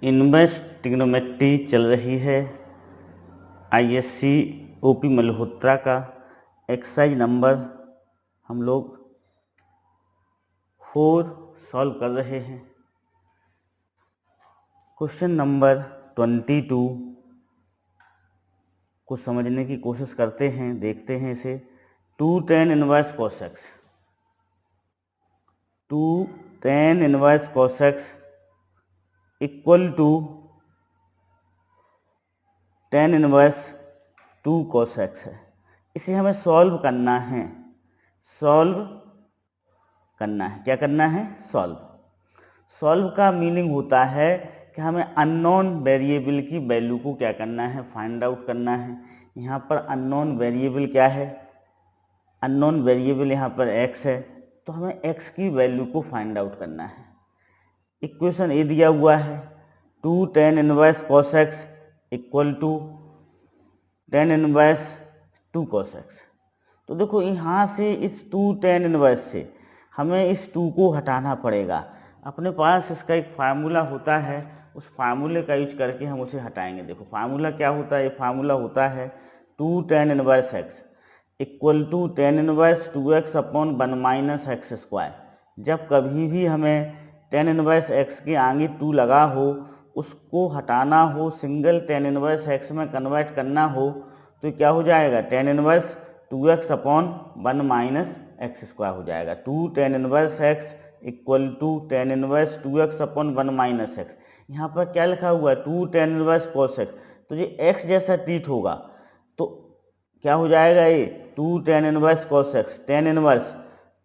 Inverse trigonometry चल रही है आईएससी ओपी मल्होत्रा का। एक्सरसाइज नंबर हम लोग 4 सॉल्व कर रहे हैं। क्वेश्चन नंबर 22 को समझने की कोशिश करते हैं, देखते हैं इसे। 2 tan inverse cos x, 2 tan inverse cos x equal to tan inverse 2 cos x है। इसे हमें सॉल्व करना है। क्या करना है? सॉल्व का मीनिंग होता है कि हमें अननोन वेरिएबल की वैल्यू को क्या करना है? फाइंड आउट करना है। यहाँ पर अननोन वेरिएबल क्या है? अननोन वेरिएबल यहाँ पर x है, तो हमें x की वैल्यू को फाइंड आउट करना है। इक्वेशन ए दिया हुआ है 2 tan inverse cos x equal to tan inverse 2 cos x। तो देखो यहाँ से इस 2 tan इनवर्स से हमें इस 2 को हटाना पड़ेगा। अपने पास इसका एक फार्मूला होता है, उस फार्मूले का यूज करके हम उसे हटाएंगे। देखो फार्मूला क्या होता है? ये फार्मूला होता है 2 tan inverse x equal to tan inverse 2x upon 1 minus x square. जब कभी भी हमें tan इनवर्स x के आगे 2 लगा हो, उसको हटाना हो, सिंगल tan इनवर्स x में कन्वर्ट करना हो, तो क्या हो जाएगा? tan inverse 2x upon 1 minus x square हो जाएगा। 2 tan inverse x equal to tan inverse 2x upon 1 minus X. यहाँ पर क्या लिखा हुआ है? 2 tan इनवर्स cos x। तो ये x जैसा ट्रीट होगा तो क्या हो जाएगा? ये 2 tan inverse cos x, tan inverse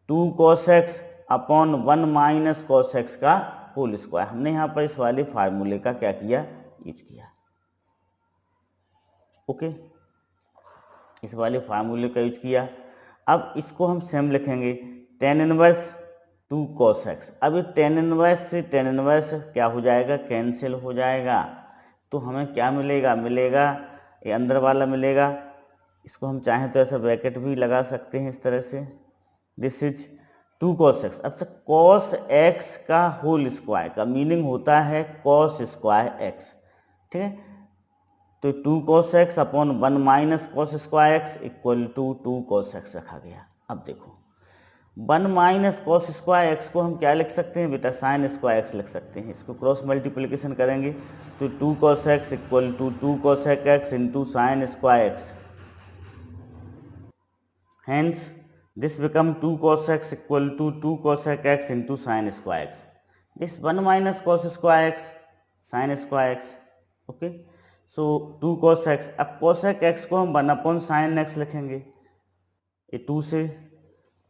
2 cos x upon 1 minus cos x का होल स्क्वायर। हमने यहाँ पर इस वाले फार्मूले का क्या किया? यूज किया। ओके, इस वाले फार्मूले का यूज किया। अब इसको हम सेम लिखेंगे tan इनवर्स 2 cos x। अब ये tan इनवर्स से tan इनवर्स क्या हो जाएगा? कैंसिल हो जाएगा। तो हमें क्या मिलेगा? ये अंदर वाला मिलेगा। इसको हम चाहें तो ऐसा ब्रैकेट भी लगा सकते हैं इस तरह से। This is 2 cos x। अब से cos x का होल स्क्वायर का मीनिंग होता है cos स्क्वायर x। ठीक है, तो 2 cos x upon 1 minus cos square x equal to 2 cos x रखा गया। अब देखो 1 माइनस cos स्क्वायर x को हम क्या लिख सकते हैं बेटा? साइन स्क्वायर x लिख सकते हैं। इसको क्रॉस मल्टीप्लिकेशन करेंगे तो 2 cos x equal to 2 cos x into sine square x। Hence, this become 2 cos x equal to 2 cos x into sin square x. This 1 minus cos square x sin square x. Okay. So 2 cos x, अब cos x को हम 1 upon sin x लिखेंगे। ये 2 से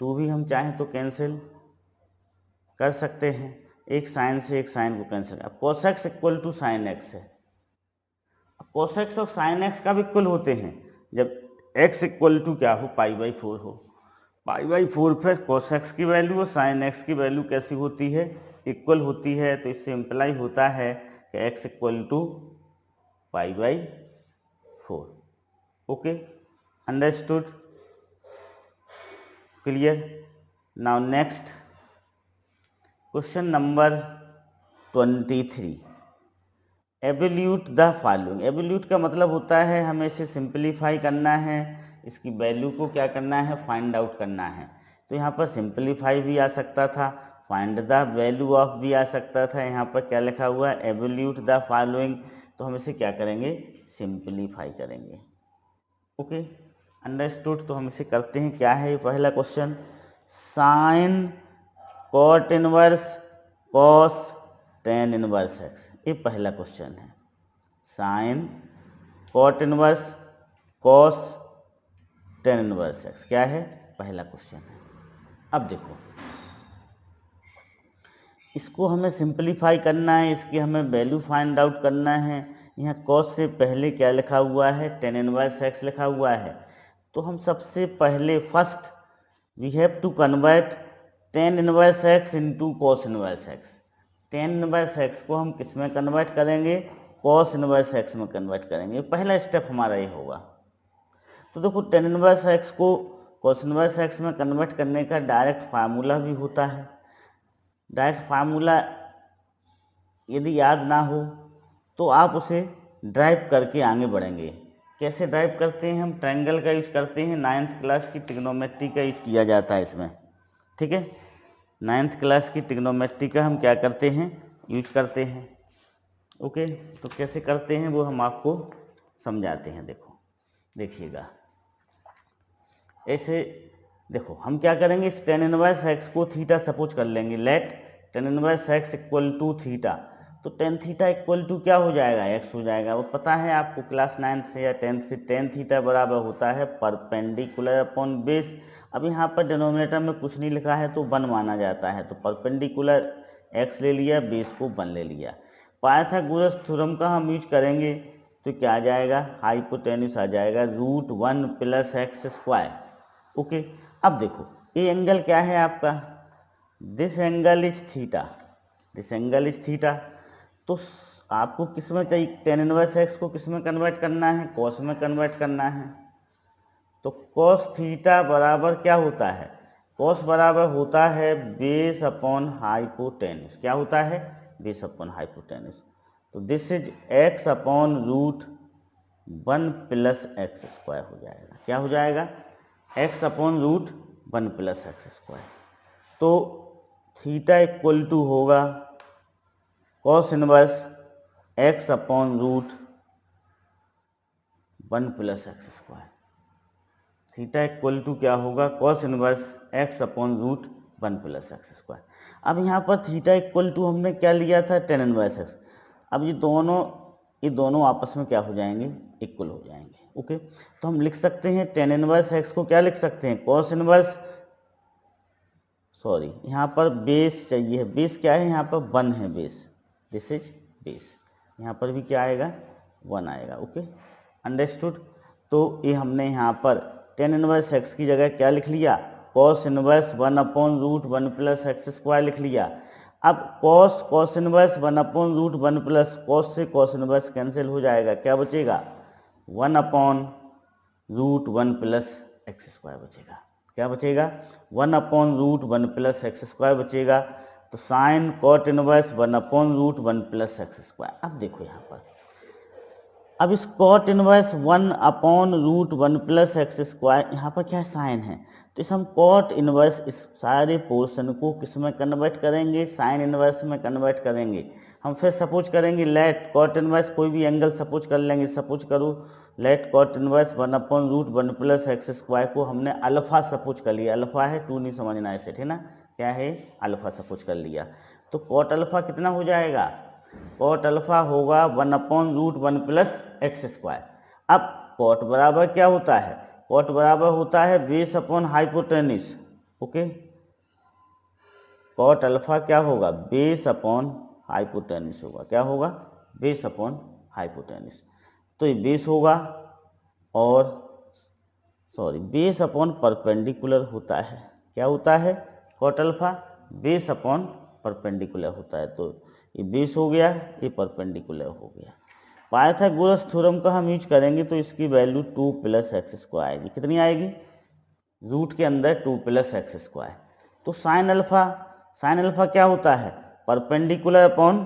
2 भी हम चाहें तो कैंसिल कर सकते हैं। एक साइन से एक साइन को कैंसिल। अब cos x equal to sine x है। अब cos x और sin x कब इक्वल होते हैं? जब x इक्वल टू क्या हो? π/4 हो। π/4 पे cos x की वैल्यू और sin x की वैल्यू कैसी होती है? इक्वल होती है। तो इससे इम्प्लाई होता है कि x equal to π/4। Okay, understood, clear. Now next question number 23। Evaluate the following. Evaluate का मतलब होता है हमें इसे सिंप्लीफाई करना है, इसकी वैल्यू को क्या करना है? फाइंड आउट करना है। तो यहाँ पर सिंप्लीफाई भी आ सकता था, फाइंड द वैल्यू ऑफ भी आ सकता था। यहाँ पर क्या लिखा हुआ है? Evaluate the following. तो हम इसे क्या करेंगे? सिंप्लीफाई करेंगे। Okay, understood. तो हम इसे करते हैं। क्या है ये पहला question? Sine cot inverse cos tan inverse x। ये पहला क्वेश्चन है। Sine cot inverse cos tan inverse x क्या है? पहला क्वेश्चन है। अब देखो इसको हमें सिंप्लीफाई करना है, इसकी हमें वैल्यू फाइंड आउट करना है। यहाँ cos से पहले क्या लिखा हुआ है? tan इनवर्स x लिखा हुआ है। तो हम सबसे पहले first we have to convert tan inverse x into cos inverse x। tan inverse x को हम किस में कन्वर्ट करेंगे? cos इनवर्स x में कन्वर्ट करेंगे। पहला स्टेप हमारा ये होगा। तो देखो tan इनवर्स x को cos इनवर्स x में कन्वर्ट करने का डायरेक्ट फार्मूला भी होता है। डायरेक्ट फार्मूला यदि याद ना हो तो आप उसे ड्राइव करके आगे बढ़ेंगे। कैसे ड्राइव करते हैं? हम ट्रायंगल का यूज करते हैं, 9th क्लास की ट्रिग्नोमेट्री का यूज किया जाता है इसमें, ठीक है। 9th क्लास की ट्रिग्नोमेट्री का हम क्या करते हैं? यूज करते हैं। ओके, तो कैसे करते हैं वो हम आपको समझाते हैं। देखो, देखिएगा ऐसे। देखो हम क्या करेंगे, इस tan इनवर्स x को थीटा सपोज कर लेंगे। Let tan inverse x equal to theta. तो tan थीटा इक्वल टू क्या हो जाएगा? x हो जाएगा। वो पता है आपको क्लास 9 से या 10 से, tan थीटा बराबर होता है परपेंडिकुलर अपॉन बेस। अब यहाँ पर डिनोमिनेटर में कुछ नहीं लिखा है तो 1 माना जाता है, तो परपेंडिकुलर x ले लिया, बेस को 1 ले लिया। पाइथागोरस थ्योरम का हम यूज करेंगे तो क्या आ जाएगा? हाइपोटेन्यूस आ जाएगा √1 प्लस एक्स स्क्वायर। ओके, अब देखो ये एंगल क्या है आपका? This angle is theta, this angle is theta. तो आपको किस में चाहिए? tan इनवर्स x को किस में कन्वर्ट करना है? cos में कन्वर्ट करना है। तो cos थीटा बराबर क्या होता है? cos बराबर होता है बेस अपॉन हाइपोटेन्यूस। क्या होता है? Base upon hypotenuse. तो this is x upon √1 plus x square हो जाएगा। क्या हो जाएगा? x upon √1 plus x square. तो थीटा इक्वल टू होगा cos inverse x upon √1 plus x square. Theta equal to क्या होगा? cos inverse x upon √1 plus x square. अब यहाँ पर थीटा इक्वल टू हमने क्या लिया था? tan inverse x। अब ये दोनों आपस में क्या हो जाएंगे? इक्वल हो जाएंगे। ओके, तो हम लिख सकते हैं tan इनवर्स x को क्या लिख सकते हैं? cos इनवर्स, सॉरी यहाँ पर बेस चाहिए। बेस क्या है? यहाँ पर 1 है बेस, दिस इज बेस। यहाँ पर भी क्या आएगा? 1 आएगा। Okay, understood. तो ये हमने यहाँ पर tan इनवर्स x की जगह क्या लिख लिया? cos inverse 1 upon √1 plus x square लिख लिया। अब cos inverse 1 upon √1 plus cos से cos इनवर्स कैंसिल हो जाएगा। क्या बचेगा? 1 अपॉन √1 प्लस एक्स स्क्वायर बचेगा। क्या बचेगा? 1 अपॉन √1 प्लस एक्स स्क्वायर बचेगा। तो sine cot inverse 1 upon √1 plus x square. अब देखो यहाँ पर, अब इस cot inverse 1 upon √1 plus x square, यहाँ पर क्या साइन है, तो इस हम कॉट इनवर्स इस सारे पोर्शन को किस में कन्वर्ट करेंगे? साइन इनवर्स में कन्वर्ट करेंगे। हम फिर सपोज करेंगे लेट कॉट इनवर्स, कोई भी एंगल सपोज कर लेंगे। सपोज करो let cot inverse 1 upon √1 plus x square को हमने अल्फा सपोज कर लिया। अल्फा है, 2 नहीं समझना है, सेट है ना, क्या है? अल्फा सपोज कर लिया। तो कॉट अल्फा कितना हो जाएगा? कॉट अल्फा होगा 1 अपॉन √1 प्लस एक्स स्क्वायर। अब कॉट बराबर क्या होता है? कॉट बराबर होता है base upon hypotenuse. Okay, cot alpha क्या होगा? बेस अपॉन हाइपोटेन्यूस होगा। क्या होगा? Base upon hypotenuse. तो ये बेस होगा और सॉरी बेस अपॉन परपेंडिकुलर होता है। क्या होता है? Cot alpha base upon perpendicular होता है। तो ये बेस हो गया, ये परपेंडिकुलर हो गया। पाइथागोरस थ्योरम का हम यूज करेंगे तो इसकी वैल्यू 2 प्लस एक्स स्क्वायर आएगी। कितनी आएगी? रूट के अंदर 2 प्लस एक्स स्क्वायर। तो साइन अल्फा क्या होता है? परपेंडिकुलर अपॉन,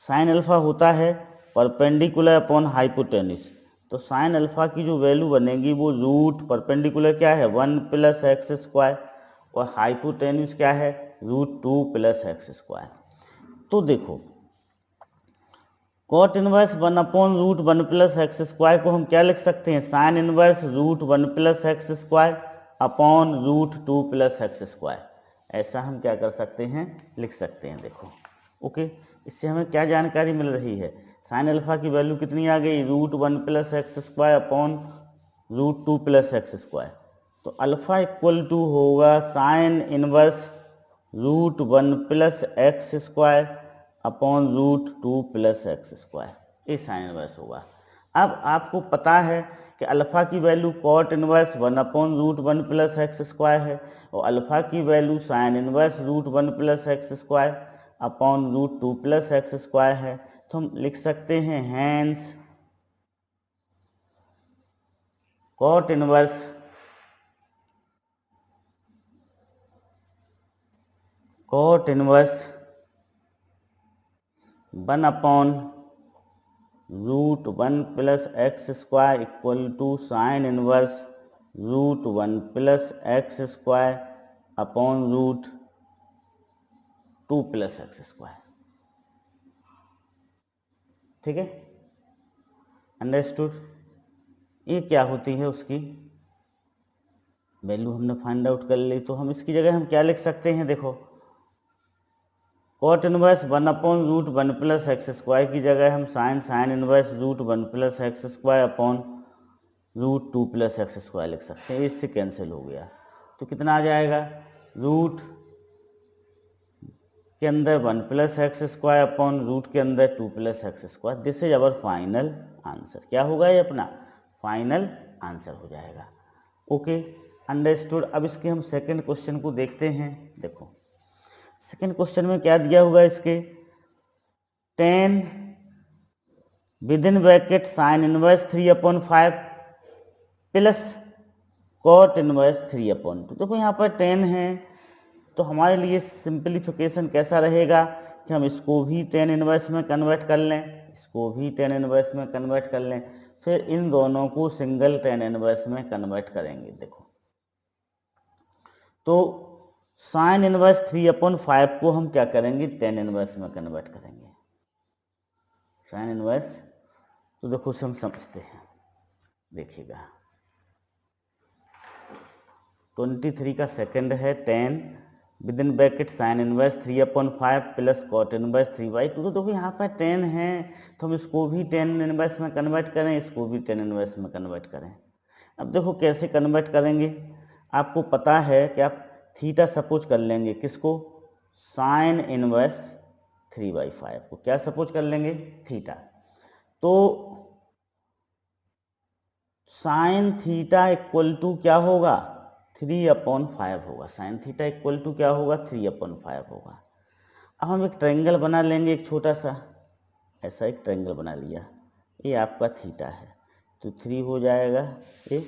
साइन अल्फा होता है परपेंडिकुलर अपॉन हाइपोटेन्यूस। तो साइन अल्फा की जो वैल्यू बनेगी वो रूट परपेंडिकुलर क्या है? 1 प्लस एक्स स्क्वायर, और हाइपोटेन्यूस क्या है? √2 प्लस एक्स स्क्वायर। तो देखो cot inverse 1 upon √1 plus x square को हम क्या लिख सकते हैं? Sine inverse √1 plus x square upon √2 plus x square. ऐसा हम क्या कर सकते हैं? लिख सकते हैं। देखो ओके, इससे हमें क्या जानकारी मिल रही है? साइन अल्फा की वैल्यू कितनी आ गई? √1 plus x square upon √2 plus x square. तो अल्फा इक्वल टू होगा sine inverse √1 plus x square upon √2 plus x square, ये साइन इनवर्स होगा। अब आपको पता है कि अल्फा की value cot inverse 1 upon √1 plus x square है, और अल्फा की value sine inverse √1 plus x square upon √2 plus x square है। तो हम लिख सकते हैं hence cot inverse 1 upon root 1 plus x square equal to sine inverse root 1 plus x square upon root 2 plus x square. ठीक है, understood. ये क्या होती है उसकी वैल्यू हमने फाइंड आउट कर ली, तो हम इसकी जगह हम क्या लिख सकते हैं, देखो cot inverse 1 upon root 1 plus x square की जगह हम sine inverse root 1 plus x square upon root 2 plus x square लिख सकते हैं। इससे कैंसिल हो गया तो कितना आ जाएगा, रूट के अंदर 1 plus x square upon root के अंदर 2 plus x square. This is our final answer. क्या होगा ये अपना फाइनल आंसर हो जाएगा। Okay, understood. अब इसके हम सेकंड क्वेश्चन को देखते हैं। देखो सेकंड क्वेश्चन में क्या दिया होगा, इसके 10 with in bracket sine inverse 3/5 plus cot inverse 3/2। देखो यहाँ पर 10 है तो हमारे लिए सिंप्लीफिकेशन कैसा रहेगा कि हम इसको भी 10 इनवर्स में कन्वर्ट कर लें, इसको भी 10 इनवर्स में कन्वर्ट कर लें, फिर इन दोनों को सिंगल 10 इनवर्स में कन्वर्ट करेंगे। देखो तो साइन इनवर्स 3/5 को हम क्या करेंगे, 10 इनवर्स में कन्वर्ट करेंगे। साइन इनवर्स, तो देखो उसे हम समझते हैं। देखिएगा 23 का सेकंड है 10 with in bracket sine inverse 3/5 plus cot inverse 3/2। तो देखो यहाँ पर 10 है तो हम इसको भी 10 इनवर्स में कन्वर्ट करें, इसको भी 10 इनवर्स में कन्वर्ट करें। अब देखो कैसे कन्वर्ट करेंगे, आपको पता है कि आप थीटा सपोज कर लेंगे, किसको, साइन इनवर्स 3/5 को क्या सपोज कर लेंगे, थीटा। तो साइन थीटा इक्वल टू क्या होगा, 3/5 होगा। साइन थीटा इक्वल टू क्या होगा, 3/5 होगा। अब हम एक ट्रायंगल बना लेंगे, एक छोटा सा ऐसा एक ट्रायंगल बना लिया, ये आपका थीटा है तो 3 हो जाएगा, ये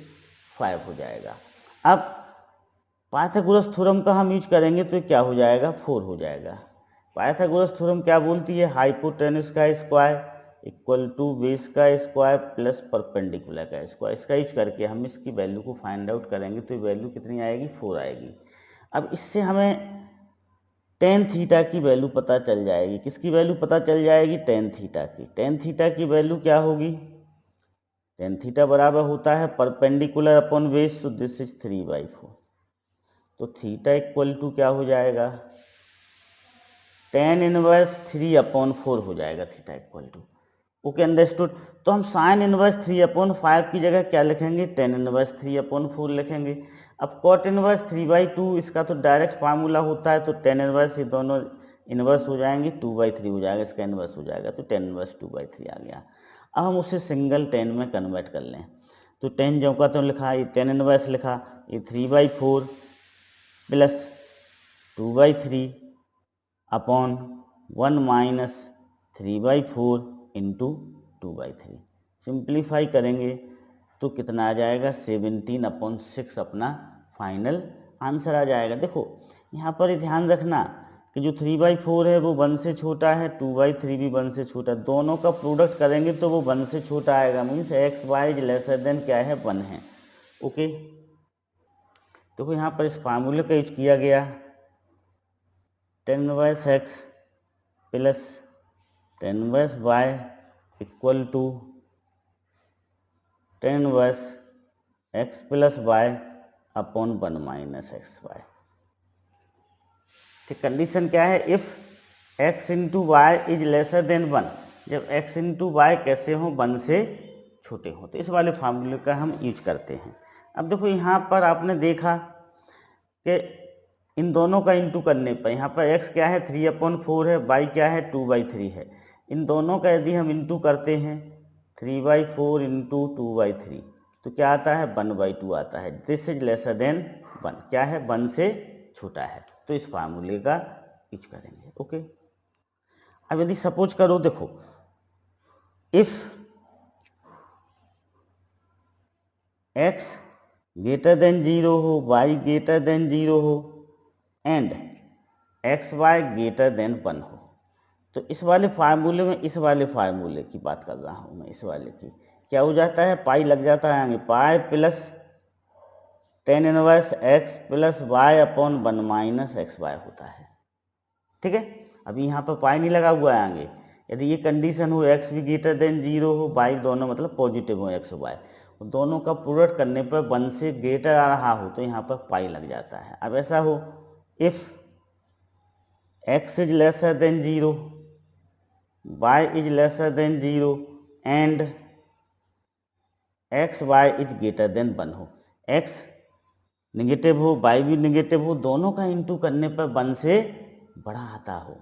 5 हो जाएगा। अब पाइथागोरस थ्योरम का हम यूज करेंगे तो क्या हो जाएगा, 4 हो जाएगा। पाइथागोरस थ्योरम क्या बोलती है, हाइपोटेन्यूज का स्क्वायर इक्वल टू बेस का स्क्वायर प्लस परपेंडिकुलर का स्क्वायर। इसका यूज करके हम इसकी वैल्यू को फाइंड आउट करेंगे तो वैल्यू कितनी आएगी, 4 आएगी। अब इससे हमें टेन थीटा की वैल्यू पता चल जाएगी। किसकी वैल्यू पता चल जाएगी, टेन थीटा की। टेन थीटा की वैल्यू क्या होगी, टेन थीटा बराबर होता है परपेंडिकुलर अपॉन बेस, तो दिस इज 3/4। तो थीटा इक्वल टू क्या हो जाएगा, टेन इनवर्स 3/4 हो जाएगा theta equal to. Okay, understood. तो हम साइन इनवर्स 3/5 की जगह क्या लिखेंगे, टेन इनवर्स 3/4 लिखेंगे। अब कॉट इनवर्स 3/2, इसका तो डायरेक्ट फार्मूला होता है, तो टेन इनवर्स ये दोनों इनवर्स हो जाएंगे, 2/3 हो जाएगा, इसका इनवर्स हो जाएगा, तो टेन इनवर्स 2/3 आ गया। अब हम उसे सिंगल 10 में कन्वर्ट कर लें, तो 10 जो का तो लिखा, ये टेन इनवर्स लिखा, ये 3/4 plus 2/3 upon 1 minus 3/4 into 2/3। Simplify करेंगे तो कितना आ जाएगा, 17/6 अपना फाइनल आंसर आ जाएगा। देखो यहाँ पर ध्यान रखना कि जो 3/4 है वो 1 से छोटा है, 2/3 भी 1 से छोटा, दोनों का प्रोडक्ट करेंगे तो वो 1 से छोटा आएगा, means X Y lesser than क्या है, 1 है। ओके, देखो यहाँ पर इस फार्मूले का यूज किया गया, tan inverse x plus tan inverse Y equal to tan inverse x plus Y upon 1 minus x Y. ठीक, कंडीशन क्या है, if X into Y is lesser than 1, जब एक्स इंटू वाई कैसे हो, 1 से छोटे हो, तो इस वाले फार्मूले का हम यूज करते हैं। अब देखो यहाँ पर आपने देखा कि इन दोनों का इंटू करने पर यहाँ पर x क्या है, 3/4 है, y क्या है, 2/3 है। इन दोनों का यदि हम इंटू करते हैं 3/4 इंटू 2/3 तो क्या आता है, 1/2 आता है। दिस इज लेसर देन 1, क्या है, 1 से छोटा है, तो इस फार्मूले का यूज करेंगे। ओके, अब यदि सपोज करो, देखो इफ x ग्रेटर देन 0 हो, y ग्रेटर देन 0 हो and x Y greater than 1 हो, तो इस वाले फार्मूले में इस वाले फार्मूले की बात कर रहा हूँ मैं, इस वाले की क्या हो जाता है, पाई लग जाता है आगे, pi plus tan inverse x plus Y upon 1 minus x Y होता है। ठीक है, अभी यहाँ पर पाई नहीं लगा हुआ है आगे। यदि ये कंडीशन हो x भी ग्रेटर देन 0 हो, y दोनों मतलब पॉजिटिव हो x और y, दोनों का प्रोडक्ट करने पर 1 से ग्रेटर आ रहा हो तो यहाँ पर पाई लग जाता है। अब ऐसा हो if x is lesser than 0, y is lesser than 0 and x y is greater than 1 हो, x निगेटिव हो y भी निगेटिव हो, दोनों का इंटू करने पर 1 से बड़ा आता हो,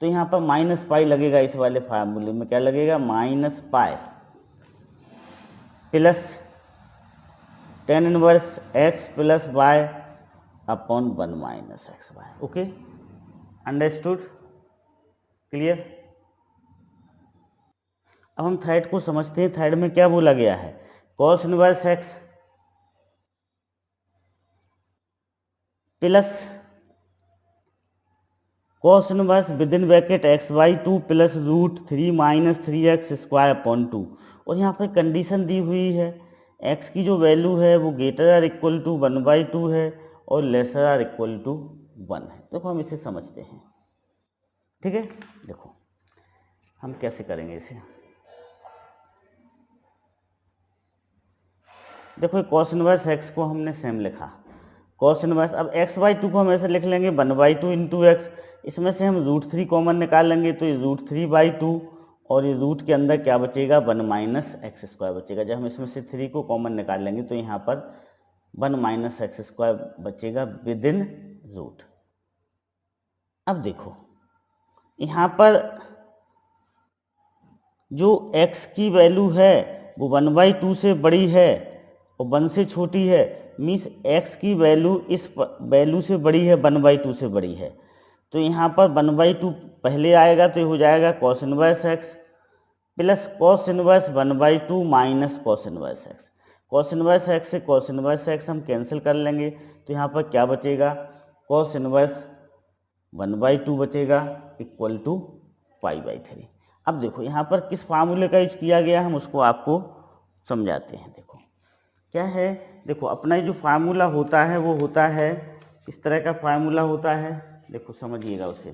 तो यहाँ पर माइनस पाई लगेगा। इस वाले फार्मूले में क्या लगेगा, minus pi plus tan inverse x plus Y upon 1 minus x y. Okay, understood, clear. अब हम थर्ड को समझते हैं। थर्ड में क्या बोला गया है, cos inverse x plus cos inverse with in bracket x/2 plus √3 minus 3x square upon 2। और यहाँ पर कंडीशन दी हुई है, x की जो वैल्यू है वो ग्रेटर आर इक्वल टू 1/2 है और लेसर आर इक्वल टू 1 है। देखो हम इसे समझते हैं। ठीक है, देखो हम कैसे करेंगे इसे। देखो cos इनवर्स x को हमने सेम लिखा, cos इनवर्स, अब x/2 को हम ऐसे लिख लेंगे 1/2 इंटू एक्स, इसमें से हम √3 कॉमन निकाल लेंगे तो ये √3/2 और ये रूट के अंदर क्या बचेगा, 1 माइनस एक्स स्क्वायर बचेगा। जब हम इसमें से 3 को कॉमन निकाल लेंगे तो यहाँ पर 1 माइनस एक्स स्क्वायर बचेगा विद इन रूट। अब देखो यहाँ पर जो x की वैल्यू है वो 1/2 से बड़ी है और 1 से छोटी है, मीन्स x की वैल्यू इस वैल्यू से बड़ी है, 1/2 से बड़ी है। तो यहाँ पर 1/2 पहले आएगा तो ये हो जाएगा cos inverse x plus cos inverse 1/2 minus cos inverse x। cos inverse x से cos इनवर्स x हम कैंसिल कर लेंगे तो यहाँ पर क्या बचेगा, cos इनवर्स 1/2 बचेगा इक्वल टू π/3। अब देखो यहाँ पर किस फार्मूले का यूज किया गया, हम उसको आपको समझाते हैं। देखो क्या है, देखो अपना जो फार्मूला होता है वो होता है इस तरह का फार्मूला होता है, देखो समझिएगा उसे।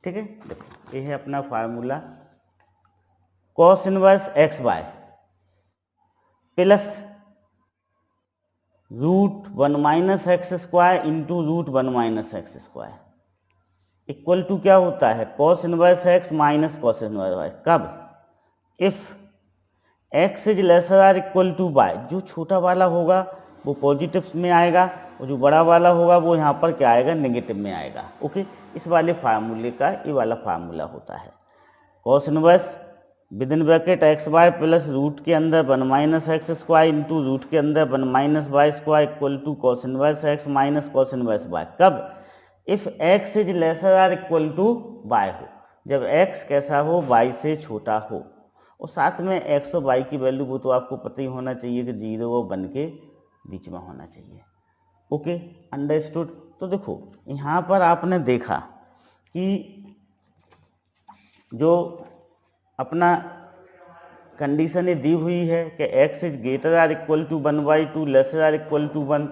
ठीक है, देखो ये है अपना formula, cos inverse x y plus √1 minus x square into √1 minus x square equal to क्या होता है, cos inverse x minus cos inverse y। कब, if x is lesser or equal to y, जो छोटा वाला होगा वो पॉजिटिव में आएगा और जो बड़ा वाला होगा वो यहाँ पर क्या आएगा, नेगेटिव में आएगा। ओके, इस वाले फार्मूले का ये वाला फार्मूला होता है, cos inverse with in bracket x y plus root के अंदर 1 minus x square into root के अंदर 1 minus Y square equal to cos inverse x minus cos inverse y। कब, if x is lesser or equal to y हो, जब x कैसा हो, y से छोटा हो, और साथ में x और y की वैल्यू वो तो आपको पता ही होना चाहिए कि 0 और 1 के बीच में होना चाहिए। Okay, understood. तो देखो यहाँ पर आपने देखा कि जो अपना कंडीशन ये दी हुई है कि x is greater or equal to 1/2 lesser or equal to 1,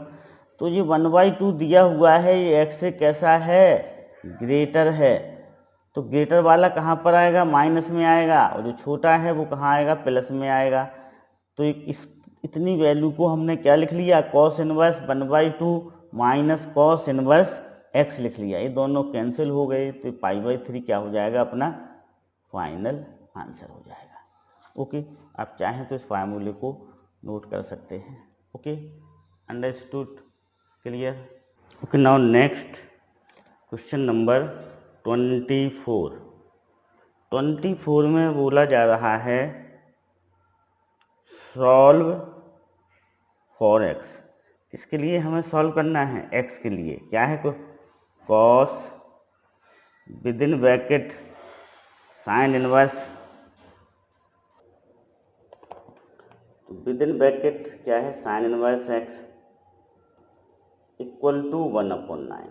तो ये 1/2 दिया हुआ है, ये x से कैसा है, ग्रेटर है, तो ग्रेटर वाला कहाँ पर आएगा, माइनस में आएगा, और जो छोटा है वो कहाँ आएगा, प्लस में आएगा। तो इस इतनी वैल्यू को हमने क्या लिख लिया, cos inverse 1/2 minus cos inverse x लिख लिया, ये दोनों कैंसिल हो गए तो π/3 क्या हो जाएगा, अपना फाइनल आंसर हो जाएगा। ओके, आप चाहें तो इस फार्मूले को नोट कर सकते हैं। Okay, understood, clear. Okay, now next question number 24 में बोला जा रहा है सॉल्व फॉर x। इसके लिए हमें सॉल्व करना है x के लिए, क्या है, cos with in bracket sine inverse with in bracket क्या है, sine inverse x equal to 1/9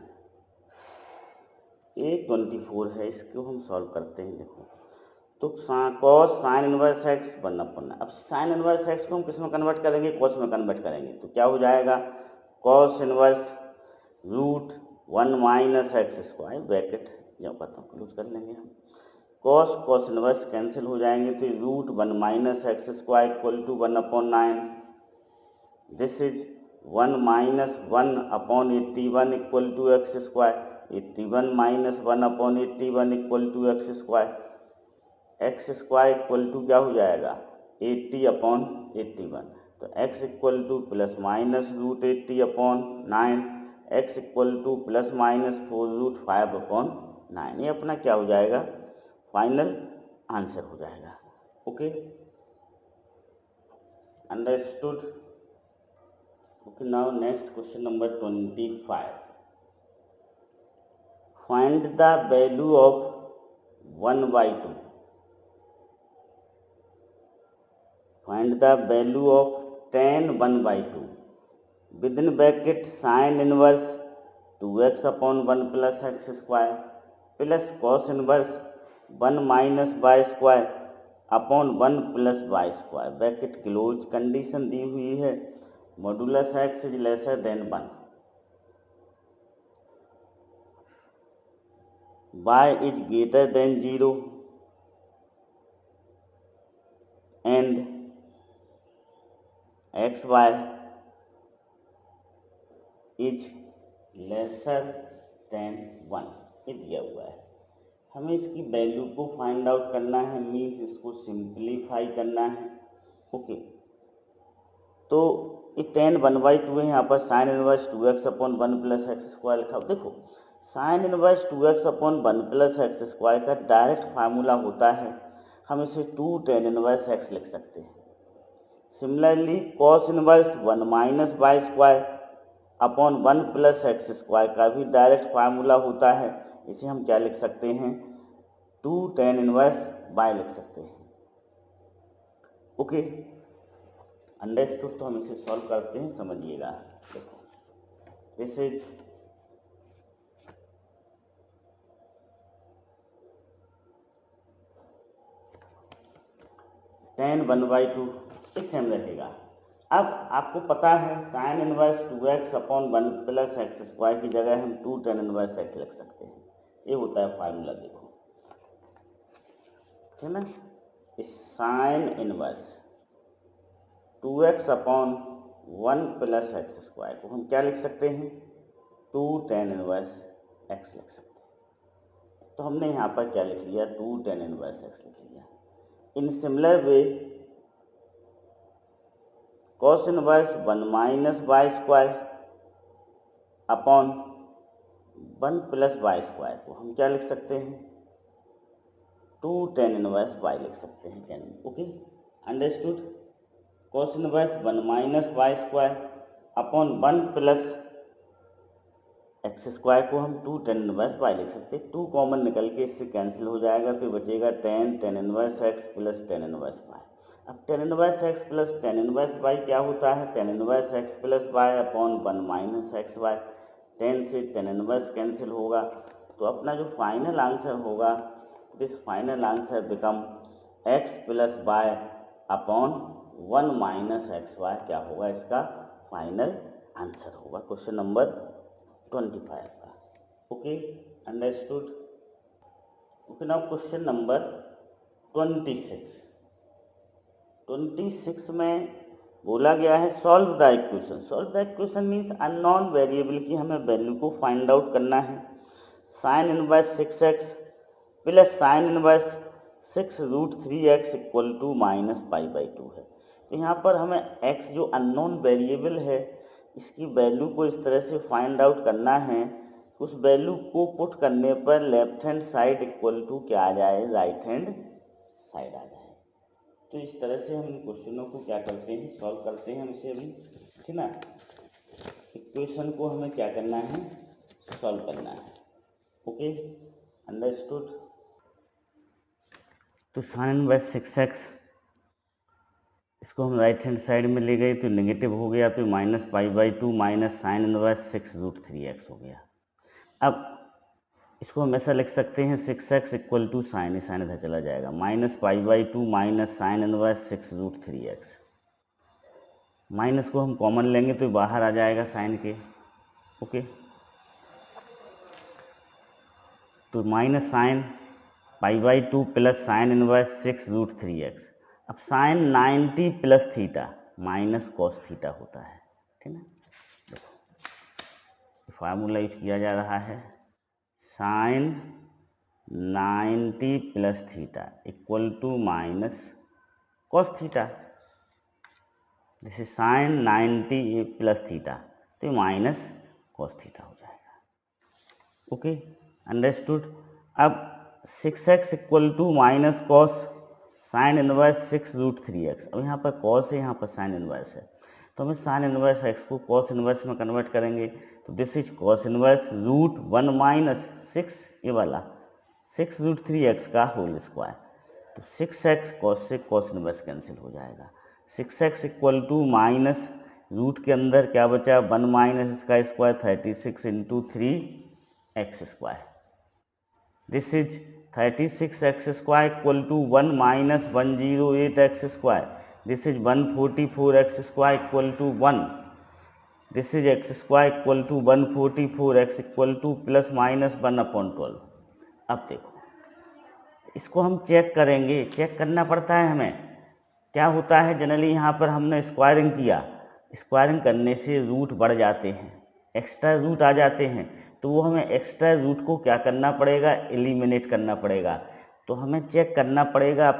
ये 24 है, इसको हम सॉल्व करते हैं। देखो तो कॉस साइन इनवर्स एक्स 1/9। अब साइन इनवर्स एक्स को हम किस में कन्वर्ट करेंगे, कॉस में कन्वर्ट करेंगे। तो क्या हो जाएगा, cos inverse root 1 minus x square bracket जब खत्म क्लोज कर लेंगे हम। कॉस इनवर्स कैंसिल हो जाएंगे तो root 1 minus x square equal to 1/9। This is 1 minus 1/81 equal to x square. 81 minus 1/81 equal to x square. X square equal to क्या हो जाएगा, 80/81। तो x equal to plus minus root 80/9, x equal to plus minus 4√5/9। ये अपना क्या हो जाएगा, final answer हो जाएगा। Okay, understood. Okay, now next question number 25। Find the value of 1/2। Find the value of tan 1/2 within bracket sine inverse 2x/1 plus x square plus cos inverse 1 minus Y square upon 1 plus Y square bracket close. Condition दी हुई है modulus X is lesser than 1, y is greater than 0 and xy is lesser than 1। ये दिया हुआ है, हमें इसकी value को फाइंड आउट करना है, मीन्स इसको सिंप्लीफाई करना है। ओके, तो ये tan 1/2 है, यहाँ पर sign inverse 2x/1 plus x square लिखा। देखो sign inverse 2x/1 plus x square का डायरेक्ट फार्मूला होता है, हम इसे 2 tan इनवर्स x लिख सकते हैं। Similarly cos inverse 1 minus Y square upon 1 plus x square का भी डायरेक्ट फार्मूला होता है, इसे हम क्या लिख सकते हैं, 2 tan इनवर्स y लिख सकते हैं। Okay, understood. तो हम इसे सॉल्व करते हैं, समझिएगा। देखो दिस इज tan 1/2 सेम रहेगा। अब आपको पता है sine inverse 2x/1 plus x square की जगह हम 2 tan इनवर्स x लिख सकते हैं। ये होता है फार्मूला। देखो है ना, sign inverse 2x/1 plus x square को हम क्या लिख सकते हैं, 2 tan इनवर्स x लिख सकते हैं। तो हमने यहाँ पर क्या लिख लिया, 2 tan इनवर्स x लिख लिया। In similar way cos inverse 1 minus Y square upon 1 plus Y square को हम क्या लिख सकते हैं, 2 tan इनवर्स y लिख सकते हैं। Can okay, understood. Cos inverse 1 minus Y square upon 1 plus x square को हम 2 tan इनवर्स y लिख सकते हैं। 2 कॉमन निकल के इससे कैंसिल हो जाएगा, तो बचेगा tan inverse x plus tan inverse y। अब tan inverse x plus tan inverse y क्या होता है, tan inverse x plus y upon 1 minus x y. tan से tan इनवर्स कैंसिल होगा, तो अपना जो फाइनल आंसर होगा, this final answer become x plus Y upon 1 minus x y क्या होगा, इसका फाइनल आंसर होगा क्वेश्चन नंबर 25 का। Okay, understood. Okay, now question number 26। 26 में बोला गया है solve the equation. Solve the equation means unknown variable की हमें वैल्यू को फाइंड आउट करना है। Sine inverse 6x plus sine inverse 6√3x equal to minus π/2 है। तो यहाँ पर हमें x जो अननोन वेरिएबल है, इसकी वैल्यू को इस तरह से फाइंड आउट करना है, उस वैल्यू को पुट करने पर left hand side equal to क्या आ जाए, राइट हैंड साइड आ जाए। तो इस तरह से हम क्वेश्चनों को क्या करते हैं, सॉल्व करते हैं हम इसे अभी, ठीक ना। इक्वेशन को हमें क्या करना है, सॉल्व करना है। Okay, understood. तो साइन इनवर्स 6x इसको हम राइट हैंड साइड में ले गए तो नेगेटिव हो गया, तो minus π/2 minus sine inverse 6√3x हो गया। अब इसको हम ऐसा लिख सकते हैं 6x इक्वल टू साइन इधर चला जाएगा -π/2 minus sine inverse 6√3x। Minus को हम कॉमन लेंगे तो बाहर आ जाएगा साइन के। ओके, तो minus sine π/2 plus sine inverse 6√3x। अब sine 90 plus theta minus cos theta होता है, ठीक है। देखो फार्मूला यूज किया जा रहा है, sine 90 plus theta equal to minus cos theta. जैसे साइन 90 प्लस थीटा तो माइनस कॉस थीटा हो जाएगा। Okay, understood. अब 6x equal to minus cos sine inverse 6√3x। अब यहाँ पर कॉस है, यहाँ पर साइन इनवर्स है, तो हमें साइन इनवर्स x को कॉस इनवर्स में कन्वर्ट करेंगे। तो this is cos inverse √1 minus 6, ये वाला 6√3x का होल स्क्वायर। तो 6x कॉस से कॉस इनवर्स कैंसिल हो जाएगा। 6x equal to minus root के अंदर क्या बचा 1 माइनस इसका square 36 into 3x square. This is 36x square equal to 1 minus 108x square. This is 144x square equal to 1। This is x square equal to 144x equal to plus minus 1/12। अब देखो इसको हम check करेंगे, check करना पड़ता है हमें। क्या होता है जनरली यहाँ पर हमने स्क्वायरिंग किया, स्क्वायरिंग करने से रूट बढ़ जाते हैं, एक्स्ट्रा रूट आ जाते हैं, तो वो हमें एक्स्ट्रा रूट को क्या करना पड़ेगा, एलिमिनेट करना पड़ेगा। तो हमें चेक करना पड़ेगा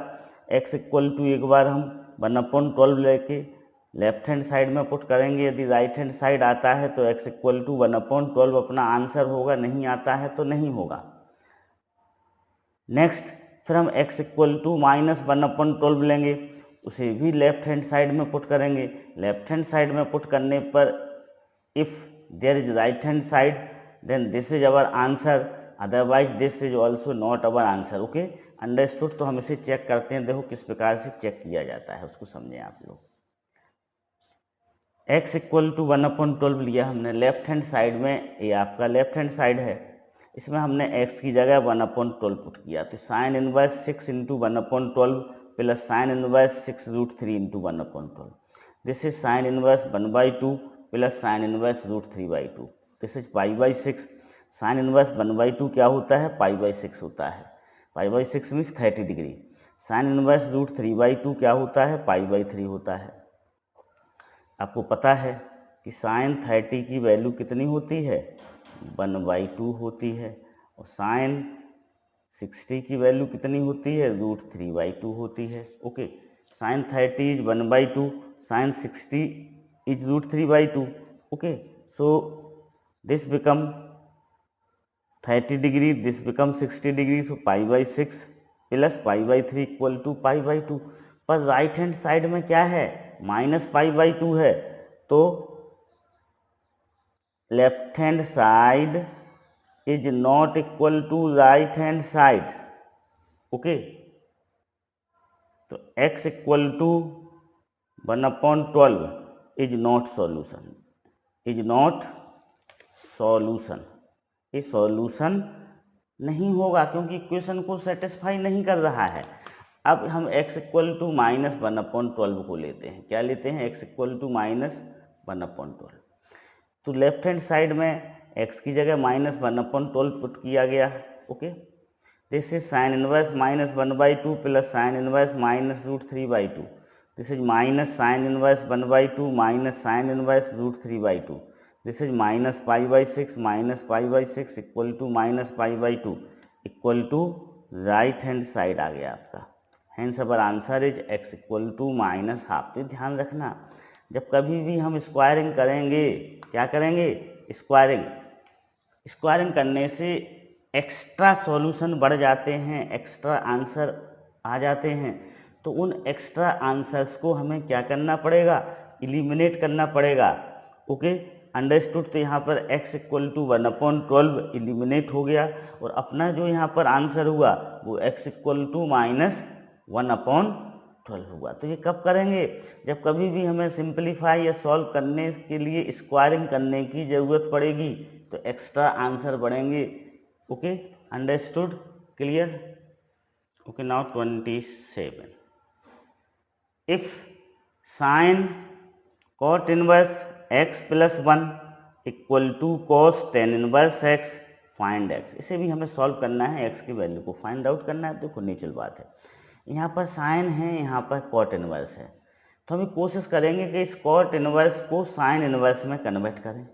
x इक्वल टू एक बार हम 1/12 लेके लेफ्ट हैंड साइड में पुट करेंगे। यदि राइट हैंड साइड आता है तो x इक्वल टू 1/12 अपना आंसर होगा, नहीं आता है तो नहीं होगा। नेक्स्ट फिर हम x इक्वल टू माइनस 1/12 लेंगे, उसे भी लेफ्ट हैंड साइड में पुट करेंगे। लेफ्ट हैंड साइड में पुट करने पर if there is right hand side then this is our answer, otherwise this is also not our answer. Okay, understood. तो हम इसे चेक करते हैं, देखो किस प्रकार से चेक किया जाता है, उसको समझें आप लोग। x इक्वल टू 1/12 लिया हमने, लेफ्ट हैंड साइड में ये आपका लेफ्ट हैंड साइड है, इसमें हमने x की जगह 1/12 पुट किया। तो sine inverse 6 into 1/12 plus sine inverse 6√3 into 1/12। This is sine inverse 1/2 plus sine inverse √3/2। This is π/6। Sine inverse 1/2 क्या होता है, π/6 होता है। π/6 मीन्स 30 डिग्री। साइन इनवर्स √3/2 क्या होता है, π/3 होता है। आपको पता है कि साइन 30 की वैल्यू कितनी होती है, 1/2 होती है, और साइन 60 की वैल्यू कितनी होती है, √3/2 होती है। Okay, sine 30 is 1/2, sine 60 is √3/2। Okay, so this become 30 degree, this become 60 degree, so π/6 plus π/3 equal to π/2। पर राइट हैंड साइड में क्या है, माइनस π/2 है, तो left hand side is not equal to right hand side. Okay, तो x equal to 1/12 is not solution, is not solution. ये solution नहीं होगा क्योंकि इक्वेशन को सेटिस्फाई नहीं कर रहा है। अब हम x इक्वल टू माइनस 1/12 को लेते हैं, क्या लेते हैं, x इक्वल टू माइनस 1/12। तो लेफ्ट हैंड साइड में x की जगह माइनस 1/12 पुट किया गया। Okay, this is sine inverse minus 1/2 plus sine inverse minus √3/2। This is minus sine inverse 1/2 minus sine inverse √3/2। This is minus π/6 minus π/6 equal to minus π/2 equal to right hand side आ गया आपका। Hence our answer is x equal to minus half. तो ध्यान रखना, जब कभी भी हम स्क्वायरिंग करेंगे, क्या करेंगे, स्क्वायरिंग, स्क्वायरिंग करने से एक्स्ट्रा सॉल्यूशन बढ़ जाते हैं, एक्स्ट्रा आंसर आ जाते हैं। तो उन एक्स्ट्रा आंसर्स को हमें क्या करना पड़ेगा, एलिमिनेट करना पड़ेगा। Okay, understood. तो यहाँ पर x इक्वल टू 1/12 एलिमिनेट हो गया, और अपना जो यहाँ पर आंसर हुआ वो x इक्वल टू माइनस 1/12 हुआ। तो ये कब करेंगे, जब कभी भी हमें सिंप्लीफाई या सॉल्व करने के लिए स्क्वायरिंग करने की ज़रूरत पड़ेगी, तो एक्स्ट्रा आंसर बढ़ेंगे, okay, understood, clear? Okay, now 27. If sine cot inverse x plus 1 equal to cos tan inverse x, find x. इसे भी हमें सॉल्व करना है, x की वैल्यू को फाइंड आउट करना है. देखो नेचुरल बात है, यहाँ पर साइन है, यहाँ पर कॉट इनवर्स है, तो हम कोशिश करेंगे कि इस कॉट इनवर्स को साइन इनवर्स में कन्वर्ट करें.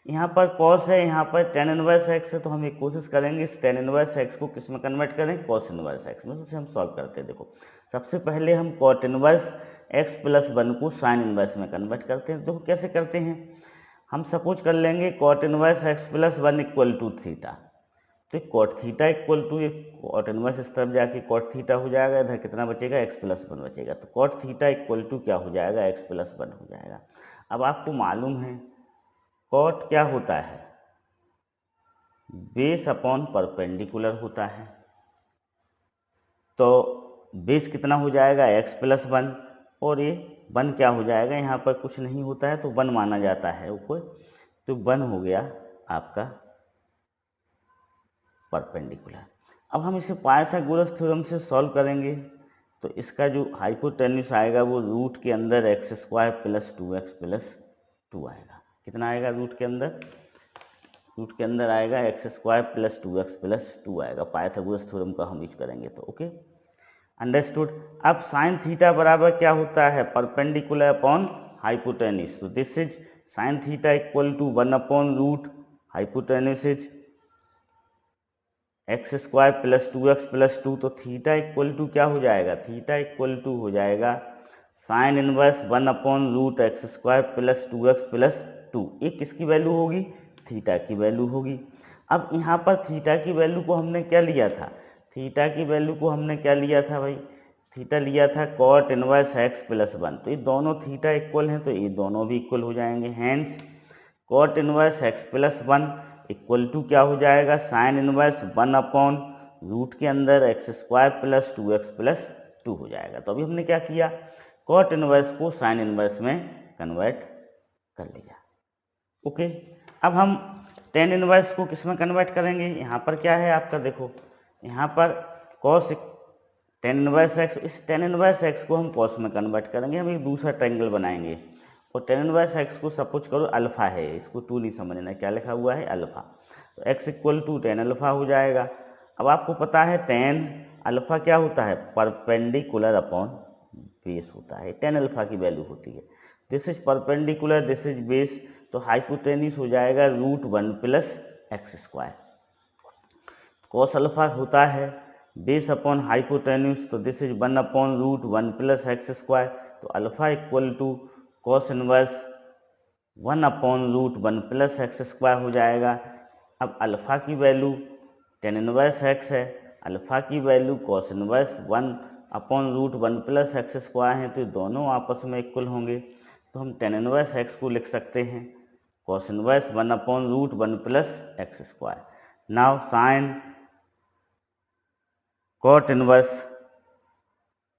यहाँ पर कॉस है, यहाँ पर टेन इनवर्स एक्स है, तो हम एक कोशिश करेंगे इस टेन इनवर्स एक्स को किस में कन्वर्ट करें, कॉस इनवर्स एक्स में. तो उसे हम सॉल्व करते हैं. देखो सबसे पहले हम कॉट इनवर्स एक्स प्लस 1 को साइन इनवर्स में कन्वर्ट करते हैं. देखो कैसे करते हैं, हम सपोज कर लेंगे cot inverse x plus 1 equal to theta. तो cot theta equal to cot inverse इस तरफ जाके कॉट थीटा हो जाएगा, इधर कितना बचेगा, एक्स प्लस 1 बचेगा. तो कॉट थीटा इक्वल टू क्या हो जाएगा, एक्स प्लस 1 हो जाएगा. अब आपको मालूम है कॉट क्या होता है, बेस अपॉन परपेंडिकुलर होता है. तो बेस कितना हो जाएगा, एक्स प्लस 1, और ये 1 क्या हो जाएगा, यहाँ पर कुछ नहीं होता है तो 1 माना जाता है ऊपर, तो 1 हो गया आपका परपेंडिकुलर. अब हम इसे पाइथागोरस थ्योरम से सॉल्व करेंगे. तो इसका जो हाइपोटेन्यूस आएगा वो रूट के अंदर x square plus 2x plus 2 आएगा. कितना आएगा रूट के अंदर, रूट के अंदर आएगा x square plus 2x plus 2 आएगा. पाइथागोरस थ्योरम का हम यूज करेंगे. तो ओके, अंडरस्टूड. अब साइन थीटा बराबर क्या होता है, परपेंडिकुलर अपॉन हाइपोटेन्यूस. तो this is sine theta equal to 1 upon root hypotenuse is x square plus 2x plus 2. तो थीटा इक्वल टू क्या हो जाएगा, थीटा इक्वल टू हो जाएगा sine inverse 1 upon root x square plus 2x plus 2. ये किसकी value होगी, theta की वैल्यू होगी. अब यहाँ पर थीटा की वैल्यू को हमने क्या लिया था, थीटा की वैल्यू को हमने क्या लिया था भाई, थीटा लिया था कॉट इनवर्स एक्स प्लस 1. तो ये दोनों थीटा इक्वल हैं, तो ये दोनों भी इक्वल हो जाएंगे. Hence cot inverse x plus 1 equal to क्या हो जाएगा, साइन इनवर्स 1 अपॉन रूट के अंदर x square plus 2x plus 2 हो जाएगा. तो अभी हमने क्या किया, कॉट इनवर्स को साइन इनवर्स में कन्वर्ट कर लिया. ओके, अब हम टेन इनवर्स को किस में कन्वर्ट करेंगे, यहाँ पर क्या है आपका, देखो यहाँ पर कॉस टेन इनवर्स एक्स, इस टेन इनवर्स एक्स को हम कॉस में कन्वर्ट करेंगे. हम एक दूसरा ट्रायंगल बनाएंगे और टेन इनवर्स एक्स को सपोज करो अल्फा है, इसको 2 नहीं समझना, क्या लिखा हुआ है, अल्फा. तो x equal to tan alpha हो जाएगा. अब आपको पता है टेन अल्फा क्या होता है, परपेंडिकुलर अपॉन बेस होता है. टेन अल्फा की वैल्यू होती है, this is perpendicular, this is base. तो हाइपोटेन्यूस हो जाएगा root 1 plus x square. Cos alpha होता है बेस अपॉन हाइपोटेन्यूस, तो this is 1 upon root 1 plus x square. तो alpha equal to cos inverse 1 upon root 1 plus x square हो जाएगा. अब अल्फा की वैल्यू टेन इनवर्स एक्स है, alpha की value cos inverse 1 upon root 1 plus x square है, तो दोनों आपस में इक्वल होंगे. तो हम टेन इनवर्स एक्स को लिख सकते हैं cos inverse 1 upon root 1 plus x square. Now sine cot inverse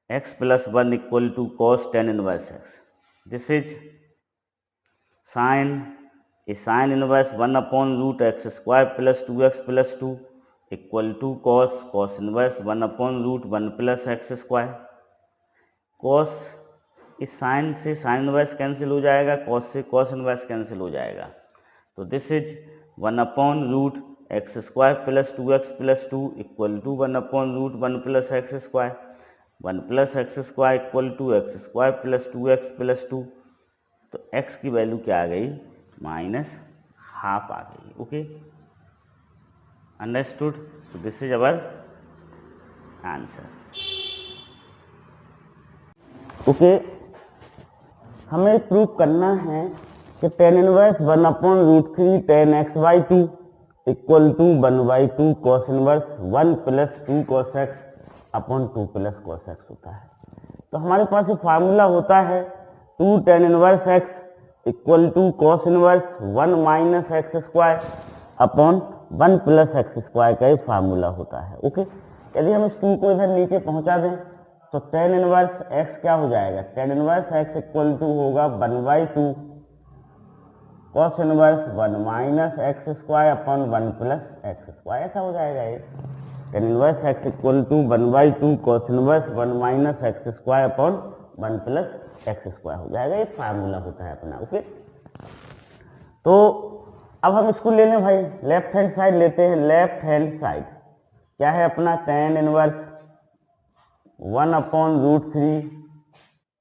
x plus 1 equal to cos tan inverse x. This is sine inverse 1 upon root x square plus 2x plus 2 equal to cos inverse 1 upon root 1 plus x square. Cause इस sine से sine inverse cancel हो जाएगा, cos से cos inverse cancel हो जाएगा. तो this is 1 upon root x square plus 2x plus 2 equal to 1 upon root 1 plus x square. 1 plus x square equal to x square plus 2x plus 2. तो x की value क्या आ गई, minus half आ गई. Okay, understood. So this is our answer. Okay, हमें prove करना है कि tan inverse 1 upon root 3 tan x by 2 equal to 1 by 2 cos inverse 1 plus 2 cos x upon 2 plus cos x होता है. तो हमारे पास ये फार्मूला होता है 2 tan inverse x equal to cos inverse 1 minus x square upon 1 plus x square का ये formula होता है. ओके, यदि हम इस 2 को इधर नीचे पहुंचा दें तो टेन इनवर्स एक्स क्या हो जाएगा, tan inverse x equal to होगा 1 by 2 cos inverse 1 minus x square upon 1 plus x square, ऐसा हो जाएगा ये। Tan inverse x equal to 1/2 cos inverse 1 minus x square upon 1 plus x square हो जाएगा, ये फार्मूला होता है अपना। ओके, तो अब हम इसको ले लें भाई, लेफ्ट हैंड साइड लेते हैं। लेफ्ट हैंड साइड क्या है अपना, tan inverse 1/√3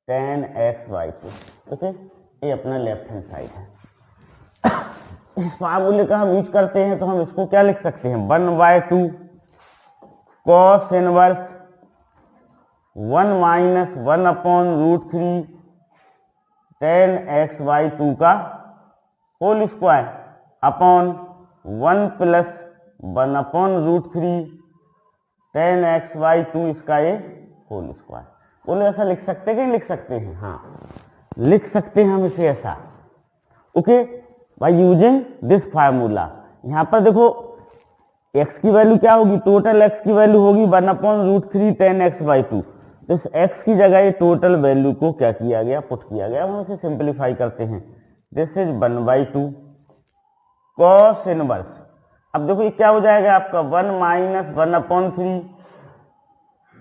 tan x by 2। Okay, ये अपना लेफ्ट हैंड साइड है। इस फार्मूले का हम यूज करते हैं तो हम इसको क्या लिख सकते हैं, 1/2 cos inverse 1 minus 1/√3 tan x by 2 का whole square upon 1 plus 1/√3 tan x by 2 इसका ये होल स्क्वायर। बोले ऐसा लिख सकते हैं कि नहीं लिख सकते हैं? हाँ, लिख सकते हैं हम इसे ऐसा। Okay, by using this formula. यहां पर देखो x की वैल्यू क्या होगी, टोटल x की वैल्यू होगी 1/√3 टेन एक्स बाई 2। तो इस x की जगह ये टोटल वैल्यू को क्या किया गया, पुट किया गया। हम इसे सिंप्लीफाई करते हैं। This is 1/2 cos inverse. अब देखो ये क्या हो जाएगा आपका, 1 minus 1/3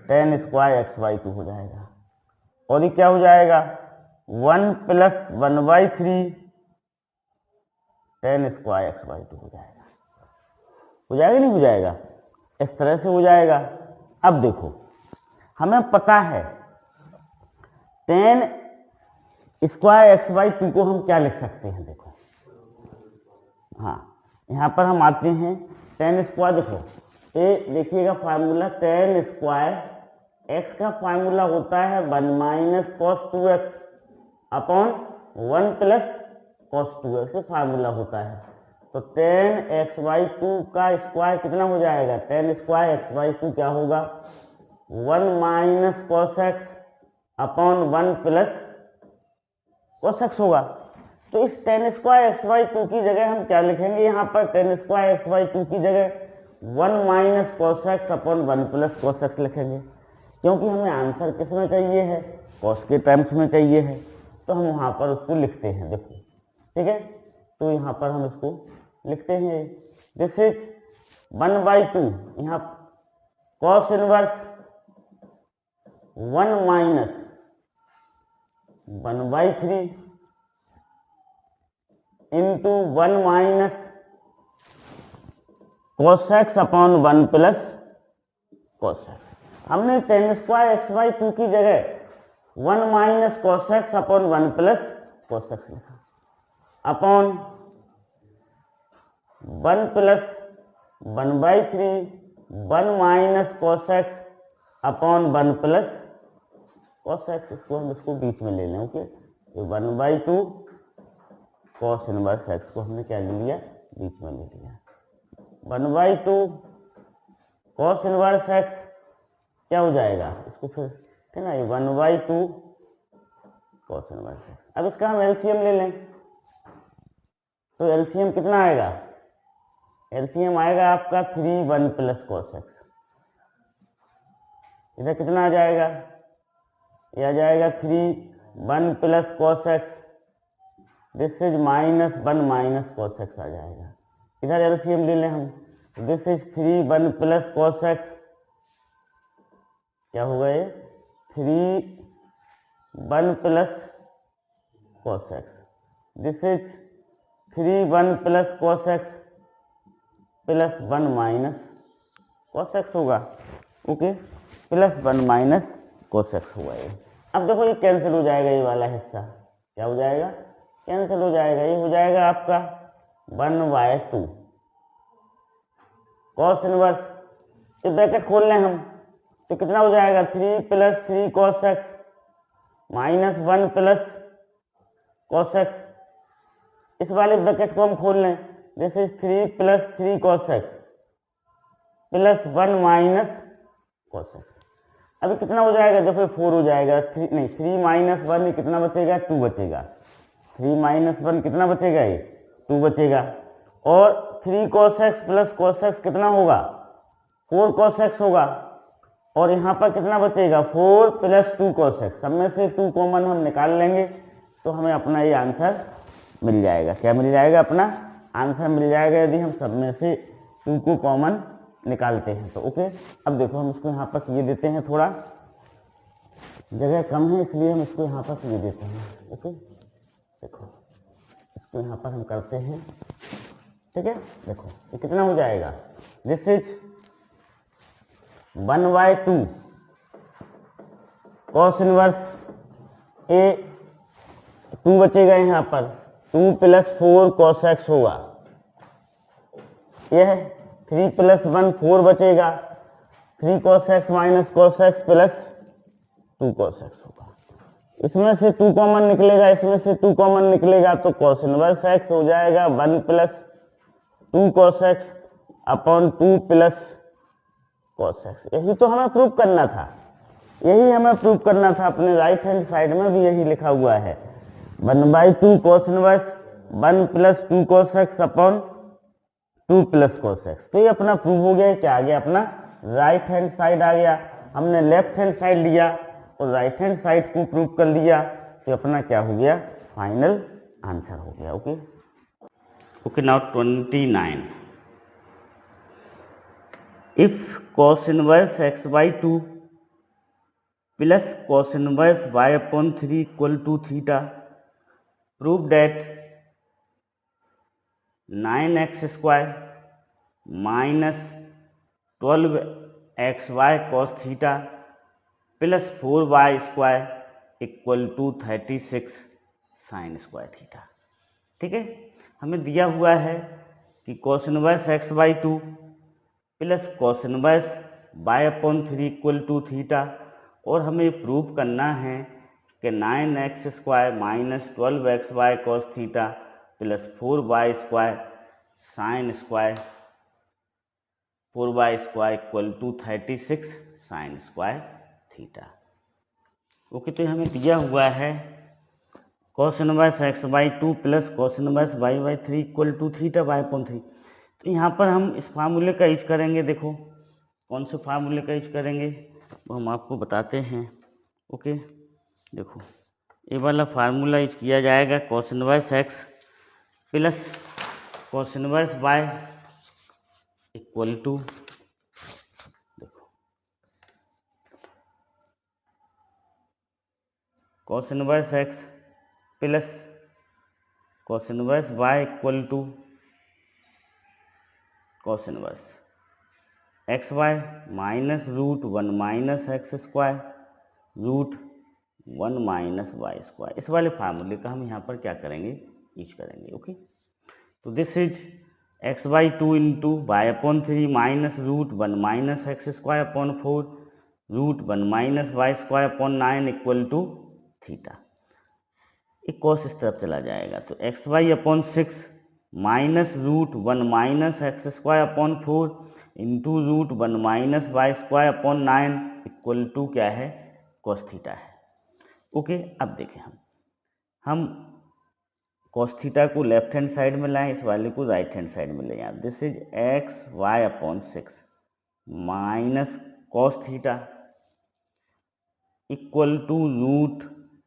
ten square X by 2 हो जाएगा। और ये क्या हो जाएगा, 1 plus 1/3 ten square X by 2 हो जाएगा। हो जाएगा नहीं हो जाएगा, इस तरह से हो जाएगा। अब देखो हमें पता है टेन स्क्वायर एक्स बाई 2 को हम क्या लिख सकते हैं, देखो हाँ यहां पर हम आते हैं टेन स्क्वायर। देखो ये देखिएगा फार्मूला, टेन स्क्वायर एक्स का फार्मूला होता है 1 minus cos 2x upon 1 plus cos 2x, formula होता है। तो टेन एक्स बाई 2 का स्क्वायर कितना हो जाएगा, टेन स्क्वायर एक्स बाई 2 क्या होगा, 1 minus cos x upon 1 plus cos x होगा। तो इस टेन स्क्वायर एक्स बाई 2 की जगह हम क्या लिखेंगे, यहाँ पर टेन स्क्वायर एक्स बाई 2 की जगह 1 minus cos x upon 1 plus cos x लिखेंगे, क्योंकि हमें आंसर किस में चाहिए है, कॉस के टर्म्स में चाहिए है। तो हम वहां पर उसको लिखते हैं, देखो ठीक है। तो यहाँ पर हम इसको लिखते हैं, दिस इज 1/2, यहाँ cos inverse 1 minus 1/3 into 1 minus cos x upon 1 plus cos X. हमने टेन स्क्वायर एक्स बाई 2 की जगह 1 minus cos x upon 1 plus cos X लिखा, upon 1 plus 1/3 1 minus cos x upon 1 plus cos X. इसको हम इसको बीच में ले लें। ओके, तो 1/2 कॉस इनवर्स एक्स को हमने क्या ले लिया, बीच में ले लिया। 1/2 कॉस इनवर्स एक्स क्या हो जाएगा, इसको फिर है ना, ये 1/2 कॉस इनवर्स एक्स। अब इसका हम एलसीएम ले लें, तो एलसीएम कितना आएगा, एलसीएम आएगा आपका 3 1 प्लस कॉस एक्स। इधर कितना आ जाएगा, ये आ जाएगा 3 1 plus cos x, this is -1 minus cos x आ जाएगा। इधर एलसीएम ले लें हम, this is 3 1 plus cos x, क्या होगा ये 3 1 plus cos x, this is 3 1 plus cos x plus 1 minus cos x होगा। Okay, plus 1 minus cos x होगा ये। अब देखो ये कैंसिल हो जाएगा, ये वाला हिस्सा क्या हो जाएगा, कैंसिल हो जाएगा। ये हो जाएगा आपका 1/2 कॉस इनवर्स, ये ब्रैकेट खोल लें हम, तो कितना हो जाएगा 3 plus 3 cos x minus 1 plus cos x. इस वाले ब्रैकेट को हम खोल लें, this is 3 plus 3 cos x plus 1 minus cos x. अभी कितना हो जाएगा, देखो 4 हो जाएगा, 3 माइनस 1 कितना बचेगा, 2 बचेगा। 3 माइनस 1 कितना बचेगा, ये 2 बचेगा। और 3 cos x plus cos x कितना होगा, 4 कॉस एक्स होगा। और यहाँ पर कितना बचेगा, 4 प्लस 2 कॉस एक्स। सब में से 2 कॉमन हम निकाल लेंगे तो हमें अपना ये आंसर मिल जाएगा। क्या मिल जाएगा? अपना आंसर मिल जाएगा यदि हम सब में से 2 को कॉमन निकालते हैं तो। ओके, अब देखो हम इसको यहाँ पर ये देते हैं, थोड़ा जगह कम है इसलिए हम इसको यहाँ पर ये देते हैं। ओके, देखो इसको यहाँ पर हम करते हैं, ठीक है। देखो ये कितना हो जाएगा, दिस इज 1/2 कॉस इनवर्स ए, 2 बचेगा यहाँ पर, 2 + 4 cos x होगा, यह 3 + 1 4 बचेगा, 3 cos x - cos x + 2 cos x होगा। इसमें से 2 कॉमन निकलेगा, इसमें से 2 कॉमन निकलेगा तो cos इनवर्स x हो जाएगा 1 + 2 cos x upon 2 + cos x। यही तो हमें प्रूव करना था, यही हमें प्रूव करना था। अपने राइट हैंड साइड में भी यही लिखा हुआ है, 1/2 cos inverse 1 + 2 cos x upon 2 + cos x। तो ये अपना प्रूव हो गया। क्या आ गया? अपना राइट हैंड साइड आ गया। हमने लेफ्ट हैंड साइड लिया और राइट हैंड साइड को प्रूव कर लिया, तो अपना क्या हो गया? फाइनल आंसर हो गया। Okay okay, now 29। If cos inverse x/2 plus cos inverse y/3 equal to theta, prove that 9x² minus 12xy cos theta plus 4y² equal to 36 sin square theta. ठीक है, हमें दिया हुआ है कि cos inverse x/2 plus cos inverse y/3 equal to theta, और हमें prove करना है कि 9x² minus 12xy cos theta plus 4y² sin square 4y² equal to 36 sin square theta. Okay, तो हमें दिया हुआ है cos inverse x/2 plus cos inverse y/3 equal to theta y/3। तो यहाँ पर हम इस फार्मूले का यूज करेंगे। देखो कौन से फार्मूले का यूज करेंगे वो हम आपको बताते हैं। ओके, देखो ये वाला फार्मूला यूज किया जाएगा, cos inverse x plus cos inverse y equal to, देखो cos inverse x plus cos inverse y equal to cos inverse xy minus √1 minus x² √1 minus y²। इस वाले फार्मूले का हम यहाँ पर क्या करेंगे? यूज करेंगे। ओके, तो this is x/2 into y/3 minus √1 minus x² upon 4 √1 minus y² upon 9 equal to theta. एक cos इस तरफ चला जाएगा तो xy upon 6 minus √1 minus x² upon 4 into √1 minus y² upon 9 equal to क्या है? cos थीटा है। ओके, अब देखें हम cos थीटा को लेफ्ट हैंड साइड में लाएं, इस वाले को राइट हैंड साइड में ले जाएं। This is xy upon 6 minus cos theta equal to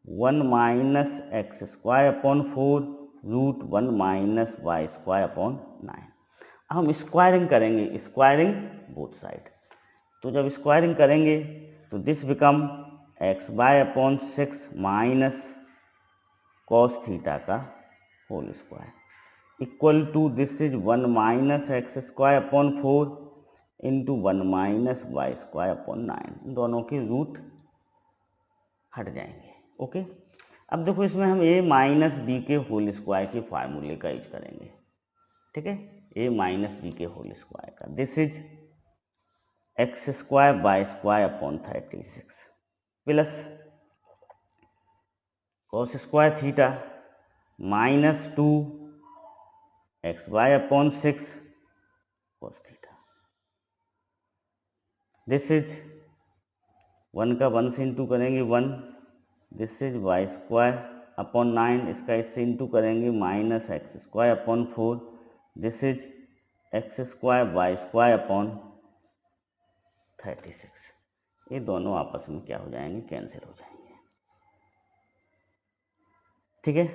√1 minus x² upon 4 √1 minus y² upon 9। अब हम स्क्वायरिंग करेंगे, स्क्वायरिंग बोथ साइड। तो जब स्क्वायरिंग करेंगे तो this become xy upon 6 minus cos theta का whole square equal to this is 1 minus x² upon 4 into 1 minus y² upon 9। दोनों के रूट हट जाएंगे। ओके, अब देखो इसमें हम a माइनस बी के होल स्क्वायर के फार्मूले का यूज करेंगे। ठीक है, a माइनस बी के होल स्क्वायर का, this is x² y² upon 36 plus cos square theta minus 2 xy upon 6 cos theta. This is 1 का 1 से इंटू करेंगे 1, दिस इज y² अपॉन 9, इसका इससे इंटू करेंगे minus x² upon 4, this is x² y² upon 36। ये दोनों आपस में क्या हो जाएंगे? कैंसिल हो जाएंगे। ठीक है,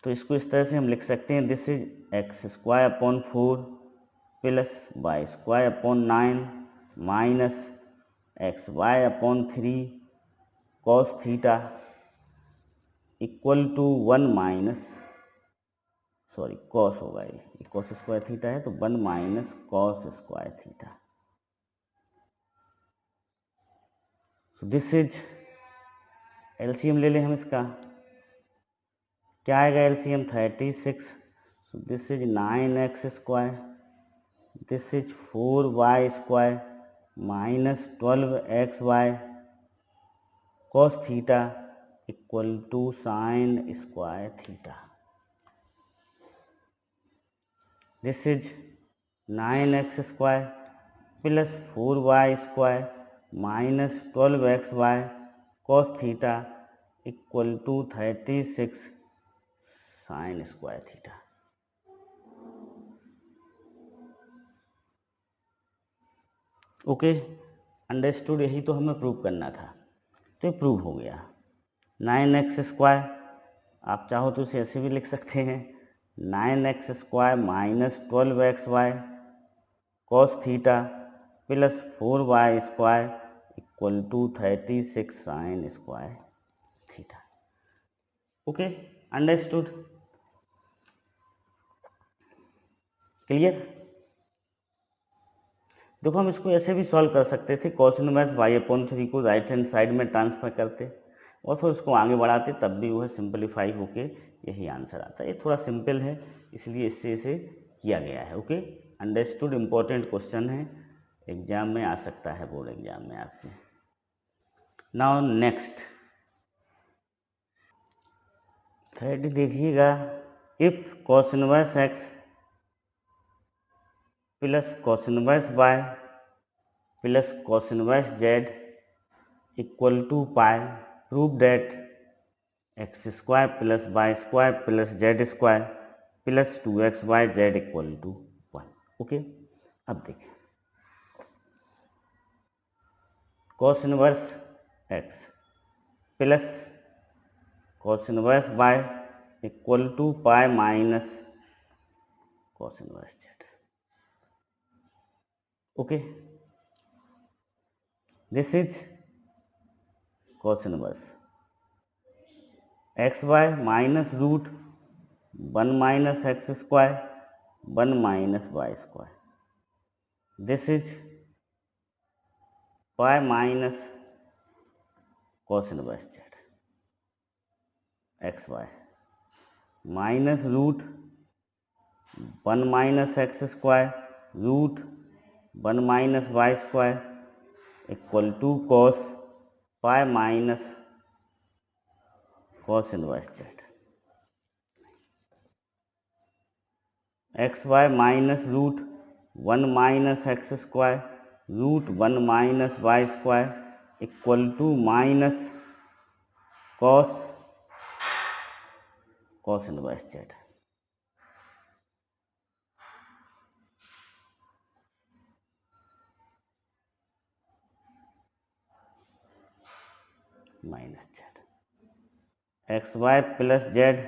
तो इसको इस तरह से हम लिख सकते हैं, this is x square upon 4 plus Y square upon 9 minus x y upon 3 cos theta equal to 1 minus, sorry cos होगा, ये कॉस स्क्वायर थीटा है तो 1 minus cos square theta. So this is, LCM ले लें हम इसका, क्या आएगा LCM 36। So this is 9x square, this is 4y square minus 12xy cos theta equal to sine square theta. This is 9x square plus 4y square minus 12xy cos theta equal to 36 sine square theta. Okay, understood, यही तो हमें prove करना था, तो ये prove हो गया। 9x square, आप चाहो तो इसे ऐसे भी लिख सकते हैं, 9x square minus 12xy cos theta plus 4y square equal to 36 sine square theta. Okay, understood, clear. देखो हम इसको ऐसे भी सॉल्व कर सकते थे, cos इनवर्स y/3 को राइट हैंड साइड में ट्रांसफर करते और फिर उसको आगे बढ़ाते, तब भी वह सिंपलीफाई होके यही आंसर आता है। ये थोड़ा सिंपल है इसलिए इससे इसे किया गया है। ओके, अंडरस्टूड, इम्पोर्टेंट क्वेश्चन है, एग्जाम में आ सकता है, बोर्ड एग्जाम में आपके। नाउ नेक्स्ट 30 देखिएगा, if cos inverse x plus cos inverse y plus cos inverse z equal to pi, prove that x square plus Y square plus z square plus 2xyz equal to 1। Okay, अब देखें, cos inverse x plus cos inverse y equal to pi minus cos inverse z। Okay, this is cos inverse x y minus root 1 minus x square 1 minus Y square, this is pi minus cos inverse z x y minus root 1 minus x square root 1 minus Y square equal to cos pi minus cos inverse z। X y minus root 1 minus x square root 1 minus Y square equal to minus cos inverse z। Minus z, x y plus z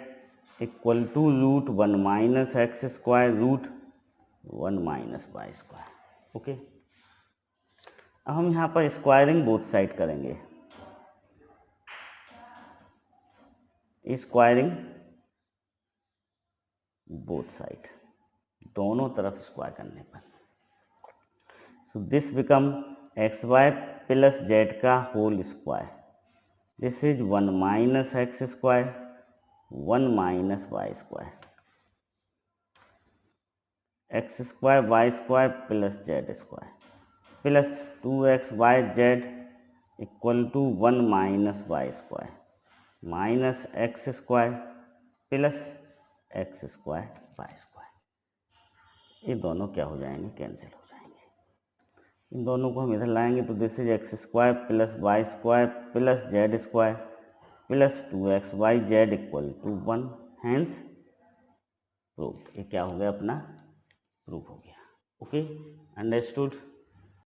equal to root 1 minus x square root 1 minus Y square. Okay, अब हम यहाँ पर squaring both side करेंगे, squaring both side, दोनों तरफ square करने पर, so this become x y plus z का whole square, this is 1 minus x square 1 minus Y square, x square y square plus z square plus 2xyz equal to 1 minus Y square minus x square plus x square y square. ये दोनों क्या हो जाएंगे, cancel हो जाएंगे। इन दोनों को हम इधर लाएंगे तो this is x square plus Y square plus z square plus 2xyz equal to 1, hence proved. ये क्या हो गया, अपना प्रूव हो गया। Okay, understood.